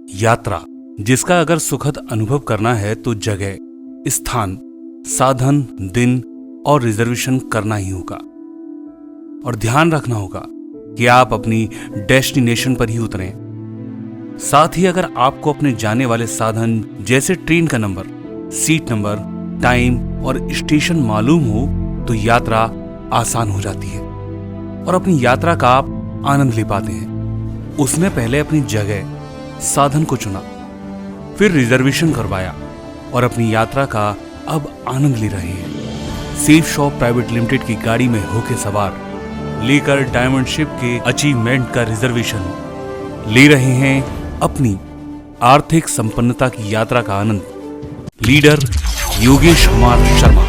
यात्रा, जिसका अगर सुखद अनुभव करना है तो जगह, स्थान, साधन, दिन और रिजर्वेशन करना ही होगा। और ध्यान रखना होगा कि आप अपनी डेस्टिनेशन पर ही उतरें। साथ ही अगर आपको अपने जाने वाले साधन जैसे ट्रेन का नंबर, सीट नंबर, टाइम और स्टेशन मालूम हो तो यात्रा आसान हो जाती है और अपनी यात्रा का आप आनंद ले पाते हैं। उसने पहले अपनी जगह, साधन को चुना, फिर रिजर्वेशन करवाया और अपनी यात्रा का अब आनंद ले रहे हैं। सेफ शॉप प्राइवेट लिमिटेड की गाड़ी में होके सवार लेकर डायमंड शिप के अचीवमेंट का रिजर्वेशन ले रहे हैं अपनी आर्थिक संपन्नता की यात्रा का आनंद। लीडर योगेश कुमार शर्मा।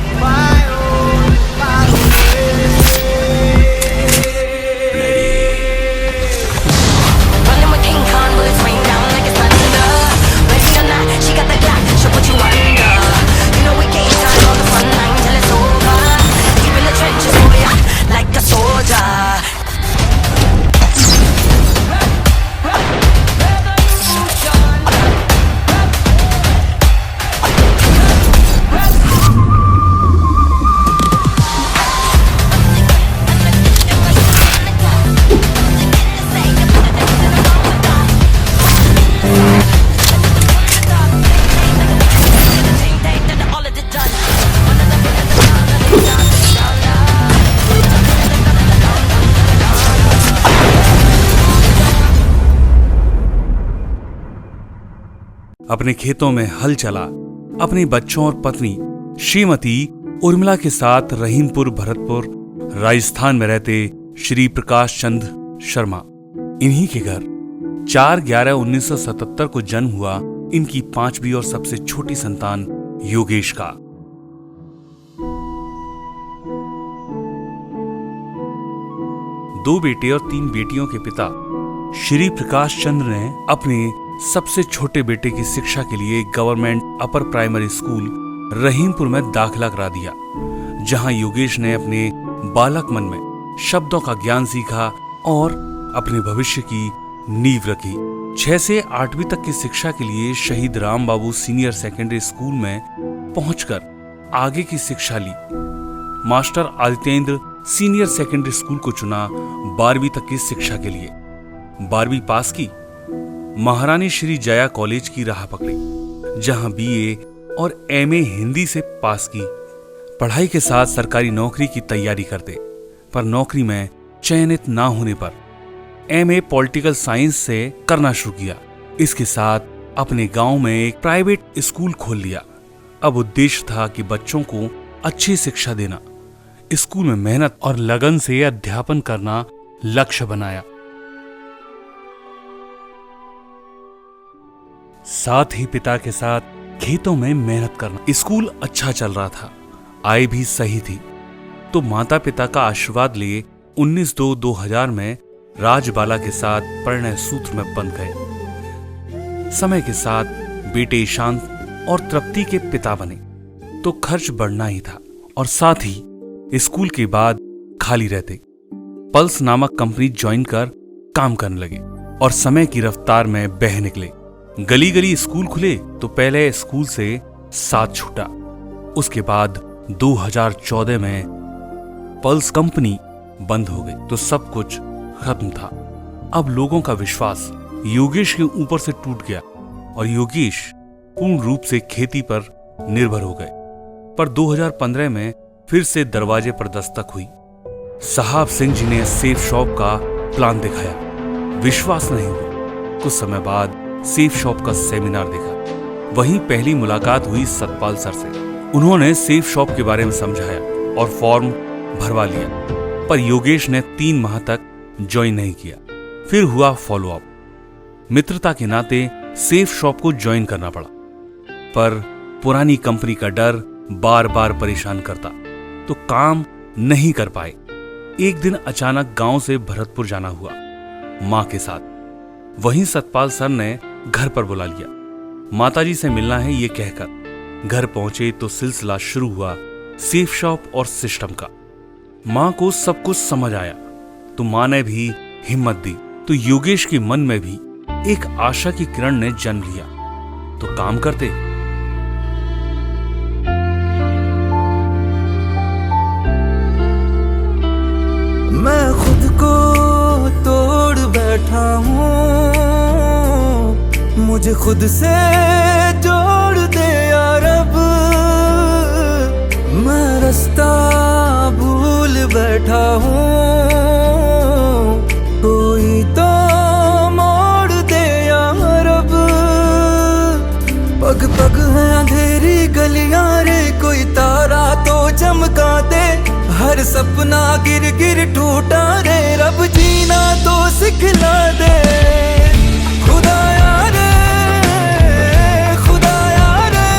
अपने खेतों में हल चला अपने बच्चों और पत्नी श्रीमती उर्मिला के साथ रहीमपुर भरतपुर राजस्थान में रहते श्री प्रकाश चंद शर्मा। इन्हीं के घर 4/11/1977 को जन्म हुआ इनकी 5वीं और सबसे छोटी संतान योगेश का। दो बेटे और 3 बेटियों के पिता श्री प्रकाश चंद्र ने अपने सबसे छोटे बेटे की शिक्षा के लिए government upper primary school Rahimpur में दाखिला करा दिया, जहां योगेश ने अपने बालक मन में शब्दों का ज्ञान सीखा और अपने भविष्य की नींव रखी। 6 से 8वीं तक की शिक्षा के लिए Shaheed Ram Babu senior secondary school में पहुंचकर आगे की शिक्षा ली। Master Adityendra senior secondary school को चुना 12वीं तक की शिक्षा के लिए। 12वीं पास की, महारानी श्री जया कॉलेज की राह पकड़ी, जहां बीए और एमए हिंदी से पास की। पढ़ाई के साथ सरकारी नौकरी की तैयारी करते, पर नौकरी में चयनित ना होने पर एमए पॉलिटिकल साइंस से करना शुरू किया। इसके साथ अपने गांव में एक प्राइवेट स्कूल खोल लिया। अब उद्देश्य था कि बच्चों को अच्छी शिक्षा देना। स्कूल में मेहनत और लगन से अध्यापन करना लक्ष्य बनाया। साथ ही पिता के साथ खेतों में मेहनत करना। स्कूल अच्छा चल रहा था, आय भी सही थी, तो माता पिता का आशीर्वाद लिए 19/2/2000 में राजबाला के साथ परिणय सूत्र में बंध गए। समय के साथ बेटे ईशांत और तृप्ति के पिता बने तो खर्च बढ़ना ही था और साथ ही स्कूल के बाद खाली रहते पल्स नामक कंपनी ज्वाइन कर काम करने लगे और समय की रफ्तार में बह निकले। गली गली स्कूल खुले तो पहले स्कूल से साथ छूटा। उसके बाद 2014 में पल्स कंपनी बंद हो गई तो सब कुछ खत्म था। अब लोगों का विश्वास योगेश के ऊपर से टूट गया और योगेश पूर्ण रूप से खेती पर निर्भर हो गए। पर 2015 में फिर से दरवाजे पर दस्तक हुई। साहब सिंह जी ने सेफ शॉप का प्लान दिखाया। विश्वास नहीं हुआ। कुछ समय बाद सेफ शॉप का सेमिनार देखा। वहीं पहली मुलाकात हुई सतपाल सर से। उन्होंने सेफ शॉप के बारे में समझाया और फॉर्म भरवा लिया, पर योगेश ने 3 माह तक ज्वाइन नहीं किया। फिर हुआ फॉलोअप। मित्रता के नाते सेफ शॉप को ज्वाइन करना पड़ा, पर पुरानी कंपनी का डर बार बार परेशान करता तो काम नहीं कर पाए। एक दिन अचानक गांव से भरतपुर जाना हुआ मां के साथ। वहीं सतपाल सर ने घर पर बुला लिया। माताजी से मिलना है ये कहकर घर पहुंचे तो सिलसिला शुरू हुआ सेफ शॉप और सिस्टम का। मां को सब कुछ समझ आया तो मां ने भी हिम्मत दी तो योगेश के मन में भी एक आशा की किरण ने जन्म लिया। तो काम करते। मैं खुद को तोड़ बैठा हूँ, मुझे खुद से जोड़ दे यार अब। मैं रास्ता भूल बैठा हूँ, कोई तो मोड़ दे यार अब। पग पग है अंधेरी गलियां रे, कोई तारा तो चमका दे। हर सपना गिर गिर टूटा रे, रब जीना तो सिखला दे। खुदाया रे, खुदाया रे,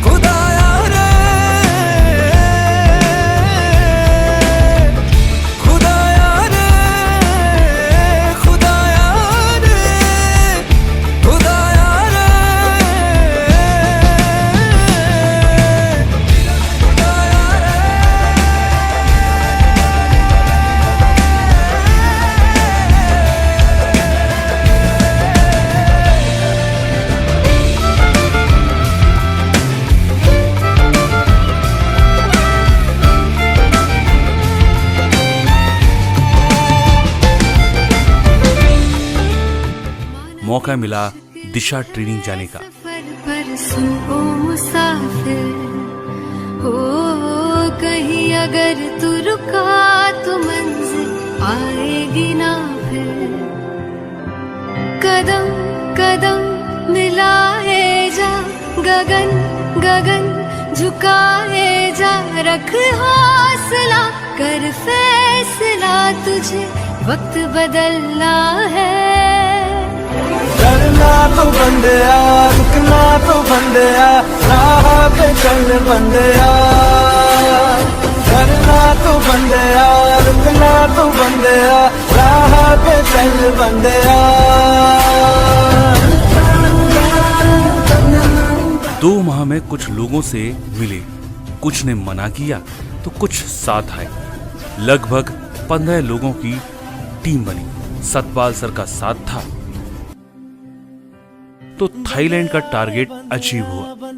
खुदाया रे, खुदाया रे, खुदाया रे, खुदाया रे। मौका मिला दिशा ट्रेनिंग जाने का। पर सुनो मुसाफिर हो, कहीं अगर तू रुका तो मंजिल आएगी ना फिर। कदम कदम मिलाए जा, गगन गगन झुकाए जा। रख हौसला, कर फैसला, तुझे वक्त बदलना है। डरना तो बंदया, रुकना तो बंदया, राह पे चल बंदया। डरना तो बंदया, रुकना तो बंदया, राह पे चल बंदया। 2 माह में कुछ लोगों से मिले, कुछ ने मना किया तो कुछ साथ आए। लगभग 15 लोगों की टीम बनी। सतपाल सर का साथ था तो थाईलैंड का टारगेट अचीव हुआ।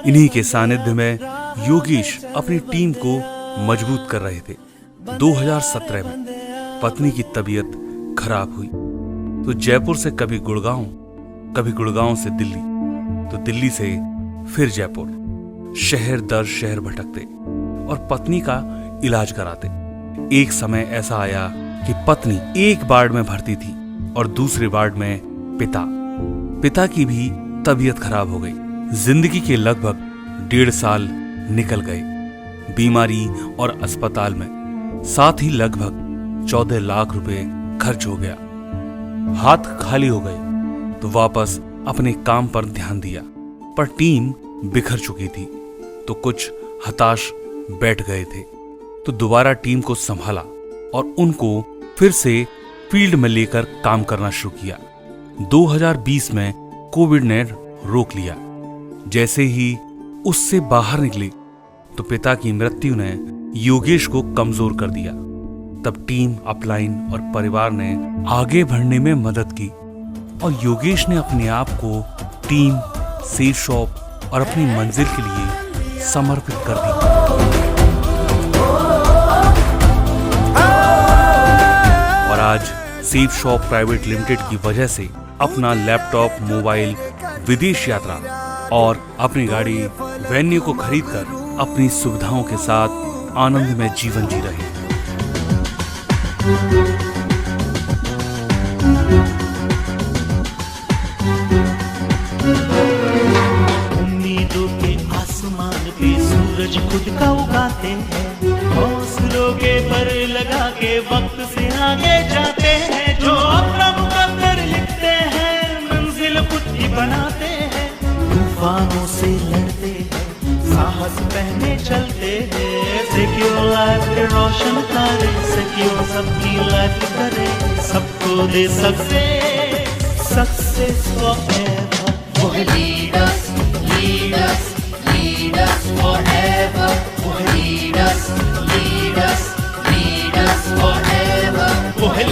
इन्हीं के सानिध्य में योगेश अपनी टीम को मजबूत कर रहे थे। 2017 में पत्नी की तबीयत खराब हुई तो जयपुर से कभी गुड़गांव, कभी गुड़गांव से दिल्ली, तो दिल्ली से फिर जयपुर, शहर दर शहर भटकते और पत्नी का इलाज कराते। एक समय ऐसा आया कि पत्नी एक वार्ड में भर्ती थी और दूसरे वार्ड में पिता की भी तबीयत खराब हो गई। जिंदगी के लगभग 1.5 साल निकल गए बीमारी और अस्पताल में। साथ ही लगभग 14 लाख रुपए खर्च हो गया। हाथ खाली हो गए तो वापस अपने काम पर ध्यान दिया, पर टीम बिखर चुकी थी तो कुछ हताश बैठ गए थे। तो दोबारा टीम को संभाला और उनको फिर से फील्ड में लेकर काम करना शुरू किया। 2020 में कोविड ने रोक लिया। जैसे ही उससे बाहर निकले तो पिता की मृत्यु ने योगेश को कमजोर कर दिया। तब टीम, अपलाइन और परिवार ने आगे बढ़ने में मदद की और योगेश ने अपने आप को टीम, सेफ शॉप और अपनी मंजिल के लिए समर्पित कर दिया। और आज सेफ शॉप प्राइवेट लिमिटेड की वजह से अपना लैपटॉप, मोबाइल, विदेश यात्रा और अपनी गाड़ी वेन्यू को खरीदकर अपनी सुविधाओं के साथ आनंद में जीवन जी रहे हैं। उम्मीदों के आसमान पे सूरज खुद का उगाते हैं, हौसलों के पर लगा के वक्त से आगे जाते हैं। जो अपना मुकद्दर लिखते हैं, मंजिल खुद ही बनाते हैं। तूफानों से लड़ते हैं, साहस पहने चलते हैं। सिक्योर लाइफ के रोशन तारे, सिक्योर सबकी लाइफ करे, सबको दे सक्सेस फॉरएवर। वो है लीडर्स, लीडर्स, लीडर्स फॉरएवर। वो है लीडर्स, लीडर्स, लीडर्स फॉरएवर। वो है